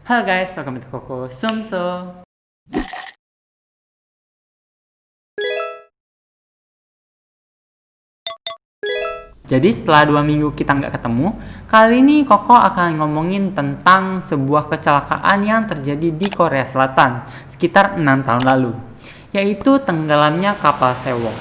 Halo guys, welcome to Koko Sumso. Jadi setelah 2 minggu kita nggak ketemu, kali ini Koko akan ngomongin tentang sebuah kecelakaan yang terjadi di Korea Selatan sekitar 6 tahun lalu, yaitu tenggelamnya kapal Sewol.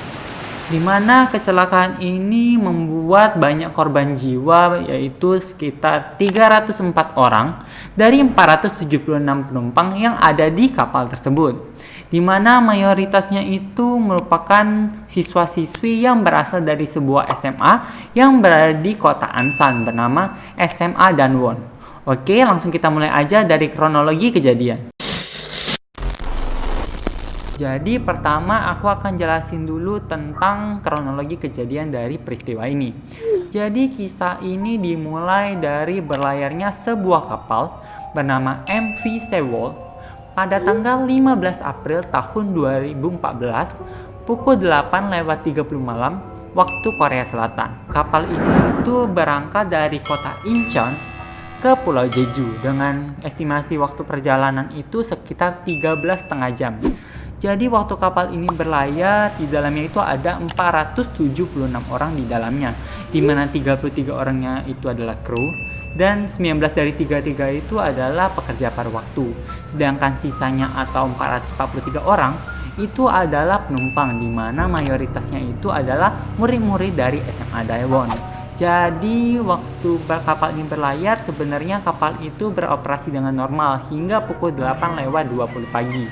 Di mana kecelakaan ini membuat banyak korban jiwa, yaitu sekitar 304 orang dari 476 penumpang yang ada di kapal tersebut, di mana mayoritasnya itu merupakan siswa-siswi yang berasal dari sebuah SMA yang berada di kota Ansan bernama SMA Danwon. Oke, langsung kita mulai aja dari kronologi kejadian. Jadi pertama aku akan jelasin dulu tentang kronologi kejadian dari peristiwa ini. Jadi kisah ini dimulai dari berlayarnya sebuah kapal bernama MV Sewol pada tanggal 15 April tahun 2014 pukul 8:30 malam waktu Korea Selatan. Kapal ini tuh berangkat dari kota Incheon ke Pulau Jeju dengan estimasi waktu perjalanan itu sekitar 13,5 jam. Jadi waktu kapal ini berlayar, di dalamnya itu ada 476 orang di dalamnya, di mana 33 orangnya itu adalah kru dan 19 dari 33 itu adalah pekerja paruh waktu. Sedangkan sisanya atau 443 orang itu adalah penumpang, di mana mayoritasnya itu adalah murid-murid dari SMA Daewon. Jadi waktu kapal ini berlayar, sebenarnya kapal itu beroperasi dengan normal hingga pukul 8:20 pagi.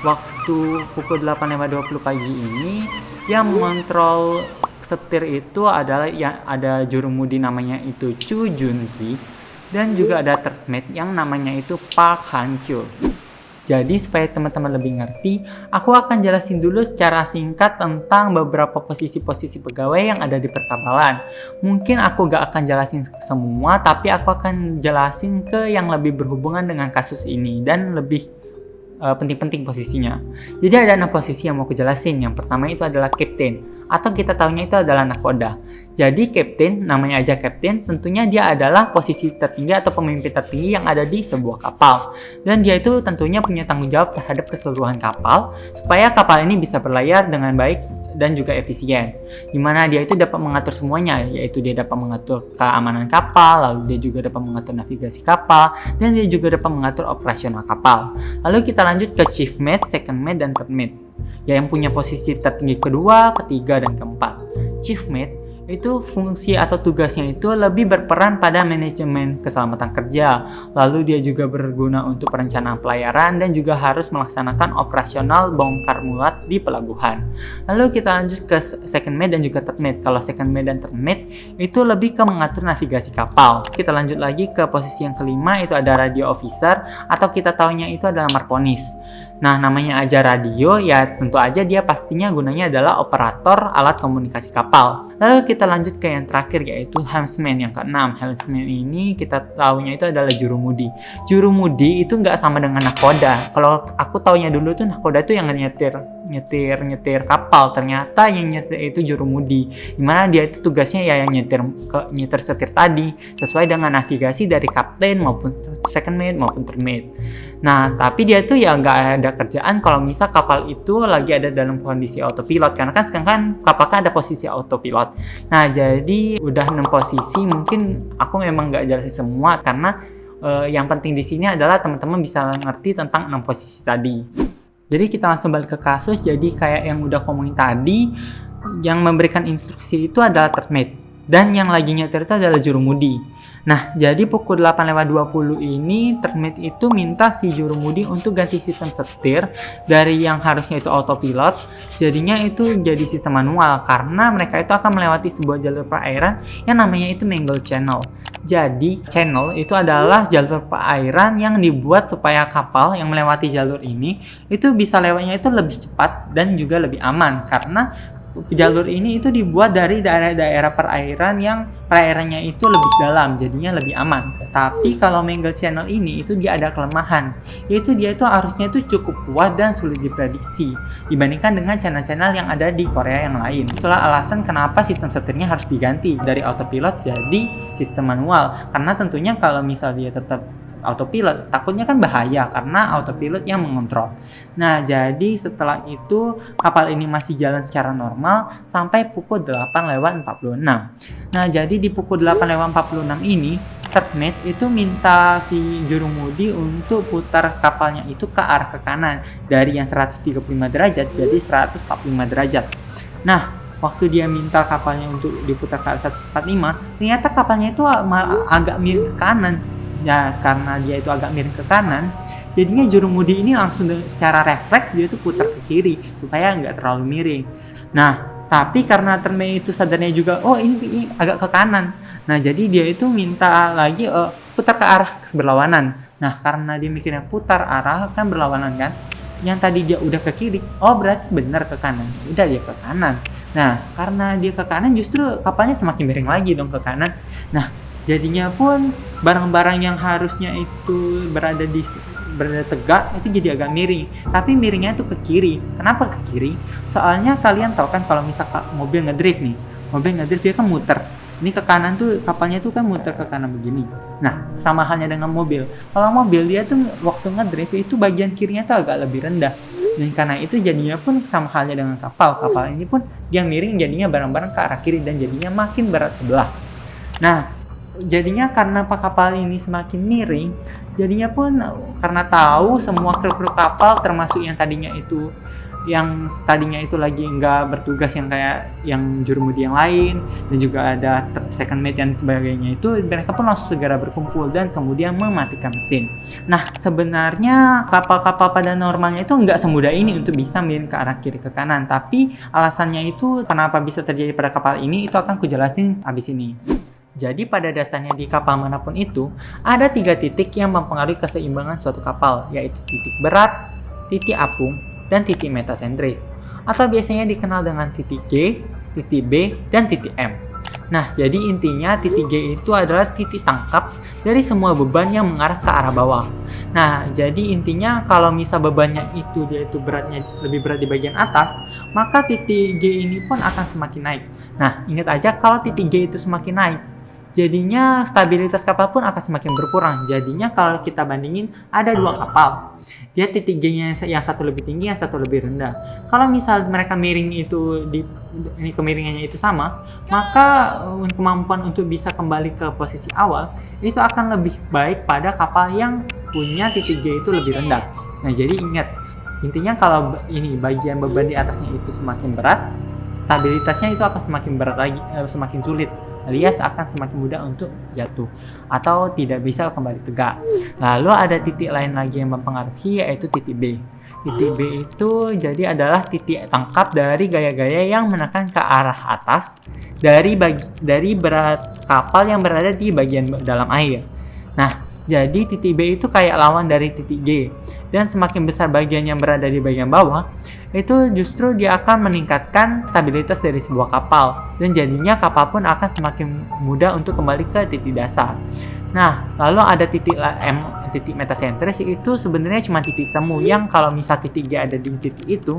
Waktu pukul 8:20 pagi ini yang mengontrol setir itu adalah yang ada jurumudi namanya itu Chu Jun-ki dan juga ada third mate yang namanya itu Park Han-kyu. Jadi supaya teman-teman lebih ngerti, aku akan jelasin dulu secara singkat tentang beberapa posisi-posisi pegawai yang ada di perkapalan. Mungkin aku gak akan jelasin semua, tapi aku akan jelasin ke yang lebih berhubungan dengan kasus ini dan lebih penting-penting posisinya. Jadi ada 6 posisi yang mau aku jelasin. Yang pertama itu adalah kapten, atau kita tahunya itu adalah nakoda. Jadi kapten, namanya aja kapten, tentunya dia adalah posisi tertinggi atau pemimpin tertinggi yang ada di sebuah kapal. Dan dia itu tentunya punya tanggung jawab terhadap keseluruhan kapal supaya kapal ini bisa berlayar dengan baik dan juga efisien, dimana dia itu dapat mengatur semuanya, yaitu dia dapat mengatur keamanan kapal, lalu dia juga dapat mengatur navigasi kapal, dan dia juga dapat mengatur operasional kapal. Lalu kita lanjut ke chief mate, second mate, dan third mate, yang punya posisi tertinggi kedua, ketiga, dan keempat. Chief mate itu fungsi atau tugasnya itu lebih berperan pada manajemen keselamatan kerja, lalu dia juga berguna untuk perencanaan pelayaran dan juga harus melaksanakan operasional bongkar muat di pelabuhan. Lalu kita lanjut ke second mate dan juga third mate. Kalau second mate dan third mate itu lebih ke mengatur navigasi kapal. Kita lanjut lagi ke posisi yang kelima, itu ada radio officer atau kita tahunya itu adalah markonis. Nah, namanya aja radio, ya tentu aja dia pastinya gunanya adalah operator alat komunikasi kapal. Lalu kita lanjut ke yang terakhir, yaitu helmsman yang keenam. Helmsman ini kita tahunya itu adalah jurumudi. Jurumudi itu nggak sama dengan nakoda. Kalau aku taunya dulu tuh nakoda tuh yang nyetir kapal, ternyata yang nyetir itu jurumudi, dimana dia itu tugasnya ya yang nyetir setir tadi sesuai dengan navigasi dari kapten maupun second mate maupun third mate. Nah, tapi dia tuh ya nggak ada kerjaan kalau misal kapal itu lagi ada dalam kondisi autopilot, karena kan sekarang kan kapal kan ada posisi autopilot. Nah, jadi udah 6 posisi, mungkin aku memang nggak jelasin semua karena yang penting di sini adalah teman-teman bisa ngerti tentang 6 posisi tadi. Jadi kita langsung balik ke kasus. Jadi kayak yang udah ngomongin tadi, yang memberikan instruksi itu adalah third mate dan yang lagi nyetir itu adalah jurumudi. Nah, jadi pukul 8:20 ini third mate itu minta si jurumudi untuk ganti sistem setir dari yang harusnya itu autopilot, jadinya itu jadi sistem manual karena mereka itu akan melewati sebuah jalur perairan yang namanya itu Mangle Channel. Jadi channel itu adalah jalur perairan yang dibuat supaya kapal yang melewati jalur ini itu bisa lewatnya itu lebih cepat dan juga lebih aman, karena jalur ini itu dibuat dari daerah-daerah perairan yang perairannya itu lebih dalam, jadinya lebih aman. Tapi kalau Mangle Channel ini itu dia ada kelemahan, yaitu dia itu arusnya itu cukup kuat dan sulit diprediksi dibandingkan dengan channel-channel yang ada di Korea yang lain. Itulah alasan kenapa sistem setirnya harus diganti dari autopilot jadi sistem manual, karena tentunya kalau misal dia tetap autopilot. Takutnya kan bahaya karena autopilot yang mengontrol. Nah, jadi setelah itu kapal ini masih jalan secara normal sampai pukul 8:46. Nah, jadi di pukul 8:46 ini Third itu minta si jurumudi untuk putar kapalnya itu ke arah ke kanan dari yang 135 derajat jadi 145 derajat. Nah, waktu dia minta kapalnya untuk diputar ke arah 145, ternyata kapalnya itu malah agak miring ke kanan. Ya, karena dia itu agak miring ke kanan, jadinya jurumudi ini langsung secara refleks dia tuh putar ke kiri supaya nggak terlalu miring. Nah, tapi karena Terme itu sadarnya juga, oh ini agak ke kanan. Nah, jadi dia itu minta lagi putar ke arah berlawanan. Nah, karena dia mikirnya putar arah kan berlawanan kan. Yang tadi dia udah ke kiri, oh berarti benar ke kanan. Udah dia ke kanan. Nah, karena dia ke kanan justru kapalnya semakin miring lagi dong ke kanan. Nah, jadinya pun barang-barang yang harusnya itu berada tegak itu jadi agak miring, tapi miringnya itu ke kiri. Kenapa ke kiri? Soalnya kalian tahu kan kalau misal mobil ngedrift dia kan muter. Ini ke kanan tuh kapalnya tuh kan muter ke kanan begini. Nah, sama halnya dengan mobil. Kalau mobil dia tuh waktu ngedrift itu bagian kirinya tuh agak lebih rendah. Dan karena itu jadinya pun sama halnya dengan kapal. Kapal ini pun yang miring jadinya barang-barang ke arah kiri dan jadinya makin berat sebelah. Nah, jadinya karena kapal ini semakin miring, jadinya pun karena tahu semua kru kapal termasuk yang tadinya itu lagi nggak bertugas yang kayak yang jurumudi yang lain dan juga ada second mate dan sebagainya itu, mereka pun langsung segera berkumpul dan kemudian mematikan mesin. Nah, sebenarnya kapal-kapal pada normalnya itu nggak semudah ini untuk bisa miring ke arah kiri ke kanan, tapi alasannya itu kenapa bisa terjadi pada kapal ini itu akan kujelasin abis ini. Jadi pada dasarnya di kapal manapun itu ada 3 titik yang mempengaruhi keseimbangan suatu kapal, yaitu titik berat, titik apung, dan titik metasentris, atau biasanya dikenal dengan titik G, titik B, dan titik M. Nah, jadi intinya titik G itu adalah titik tangkap dari semua beban yang mengarah ke arah bawah. Nah, jadi intinya kalau misal bebannya itu dia itu beratnya lebih berat di bagian atas, maka titik G ini pun akan semakin naik. Nah, ingat aja kalau titik G itu semakin naik, jadinya stabilitas kapal pun akan semakin berkurang. Jadinya kalau kita bandingin ada 2 kapal, dia titik G-nya yang satu lebih tinggi, yang satu lebih rendah. Kalau misal mereka miring itu ini kemiringannya itu sama, maka kemampuan untuk bisa kembali ke posisi awal itu akan lebih baik pada kapal yang punya titik G itu lebih rendah. Nah, jadi ingat, intinya kalau ini bagian beban di atasnya itu semakin berat, stabilitasnya itu akan semakin berat lagi, semakin sulit, alias akan semakin mudah untuk jatuh atau tidak bisa kembali tegak. Lalu ada titik lain lagi yang mempengaruhi, yaitu titik B. Titik B itu jadi adalah titik tangkap dari gaya-gaya yang menekan ke arah atas dari berat kapal yang berada di bagian dalam air. Nah, jadi titik B itu kayak lawan dari titik G, dan semakin besar bagian yang berada di bagian bawah, itu justru dia akan meningkatkan stabilitas dari sebuah kapal, dan jadinya kapal pun akan semakin mudah untuk kembali ke titik dasar. Nah, lalu ada titik M, titik metasentris, itu sebenarnya cuma titik semu yang kalau misal titik G ada di titik itu,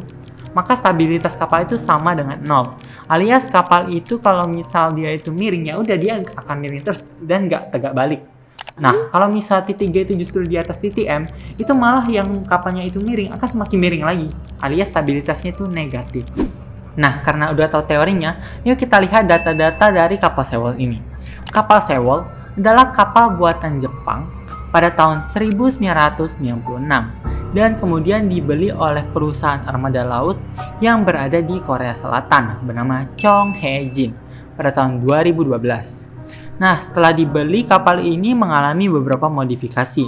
maka stabilitas kapal itu sama dengan 0. Alias kapal itu kalau misal dia itu miring, ya udah dia akan miring terus dan nggak tegak balik. Nah, kalau misal titik G itu justru di atas titik M, itu malah yang kapalnya itu miring akan semakin miring lagi, alias stabilitasnya itu negatif. Nah, karena udah tahu teorinya, yuk kita lihat data-data dari kapal Sewol ini. Kapal Sewol adalah kapal buatan Jepang pada tahun 1996 dan kemudian dibeli oleh perusahaan armada laut yang berada di Korea Selatan bernama Chong Hae Jin pada tahun 2012. Nah, setelah dibeli, kapal ini mengalami beberapa modifikasi,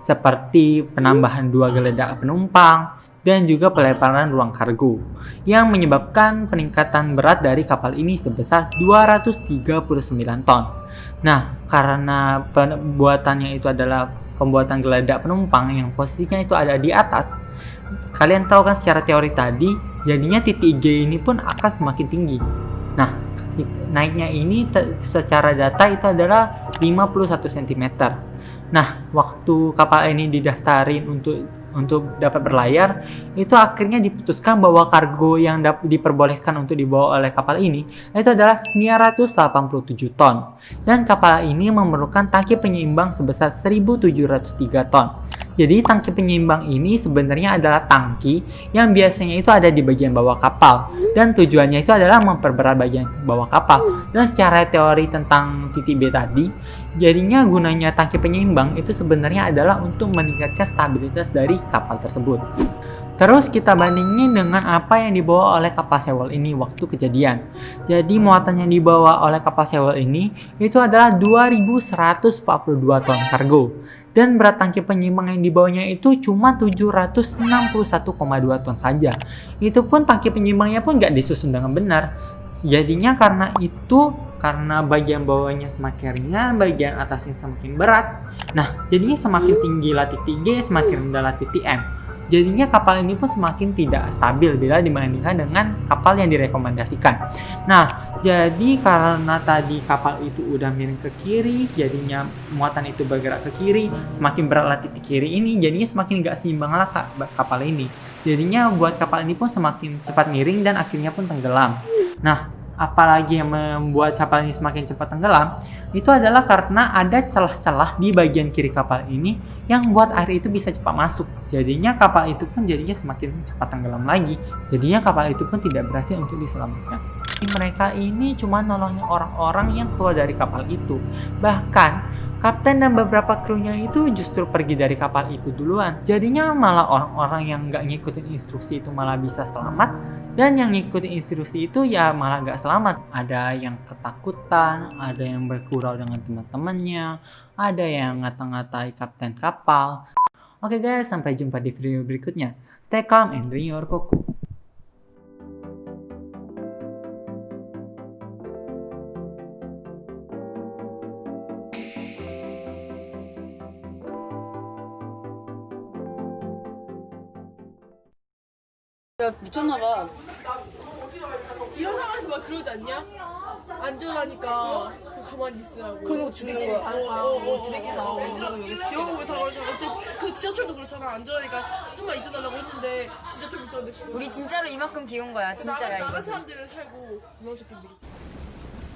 seperti penambahan 2 geledak penumpang dan juga pelebaran ruang kargo, yang menyebabkan peningkatan berat dari kapal ini sebesar 239 ton. Nah, karena pembuatannya itu adalah pembuatan geledak penumpang yang posisinya itu ada di atas, kalian tahu kan secara teori tadi, jadinya titik G ini pun akan semakin tinggi. Nah, naiknya ini secara data itu adalah 51 cm. Nah, waktu kapal ini didaftarin untuk untuk dapat berlayar, itu akhirnya diputuskan bahwa kargo yang diperbolehkan untuk dibawa oleh kapal ini itu adalah 987 ton. Dan kapal ini memerlukan tangki penyeimbang sebesar 1703 ton. Jadi tangki penyeimbang ini sebenarnya adalah tangki yang biasanya itu ada di bagian bawah kapal, dan tujuannya itu adalah memperberat bagian bawah kapal. Dan secara teori tentang titik B tadi, jadinya gunanya tangki penyeimbang itu sebenarnya adalah untuk meningkatkan stabilitas dari kapal tersebut. Terus kita bandingin dengan apa yang dibawa oleh kapal Sewol ini waktu kejadian. Jadi muatan yang dibawa oleh kapal Sewol ini itu adalah 2142 ton kargo. Dan berat tangki penyeimbang yang dibawanya itu cuma 761,2 ton saja. Itu pun tangki penyeimbangnya pun nggak disusun dengan benar. Jadinya karena bagian bawahnya semakin ringan, bagian atasnya semakin berat. Nah, jadinya semakin tinggi titik G, semakin rendah titik M. Jadinya kapal ini pun semakin tidak stabil bila dibandingkan dengan kapal yang direkomendasikan. Nah, jadi karena tadi kapal itu udah miring ke kiri, jadinya muatan itu bergerak ke kiri, semakin beratlah titik kiri ini, jadinya semakin gak seimbang lah kapal ini. Jadinya buat kapal ini pun semakin cepat miring dan akhirnya pun tenggelam. Nah, apalagi yang membuat kapal ini semakin cepat tenggelam, itu adalah karena ada celah-celah di bagian kiri kapal ini yang buat air itu bisa cepat masuk. Jadinya kapal itu pun jadinya semakin cepat tenggelam lagi. Jadinya kapal itu pun tidak berhasil untuk diselamatkan. Mereka ini cuma nolongin orang-orang yang keluar dari kapal itu. Bahkan kapten dan beberapa krunya itu justru pergi dari kapal itu duluan. Jadinya malah orang-orang yang nggak ngikutin instruksi itu malah bisa selamat. Dan yang ngikutin instruksi itu ya malah nggak selamat. Ada yang ketakutan, ada yang bergurau dengan teman-temannya, ada yang ngata-ngatai kapten kapal. Oke guys, sampai jumpa di video berikutnya. Stay calm and drink your cocoa. 야 미쳤나봐. 이런 상황에서 막 그러지 않냐? 안전하니까 가만히 있으라고. 그런 거 줄이는 거야. 다 줄이게 나오고. 영국 왜다 그러잖아. 그 지하철도 그렇잖아. 안전하니까 좀만 잊어달라고 했는데 진짜 좀 있었는데. 우리 진짜로 이만큼 귀여운 거야. 진짜야 이거. 다른 사람들은 살고 그만 좋게 미리.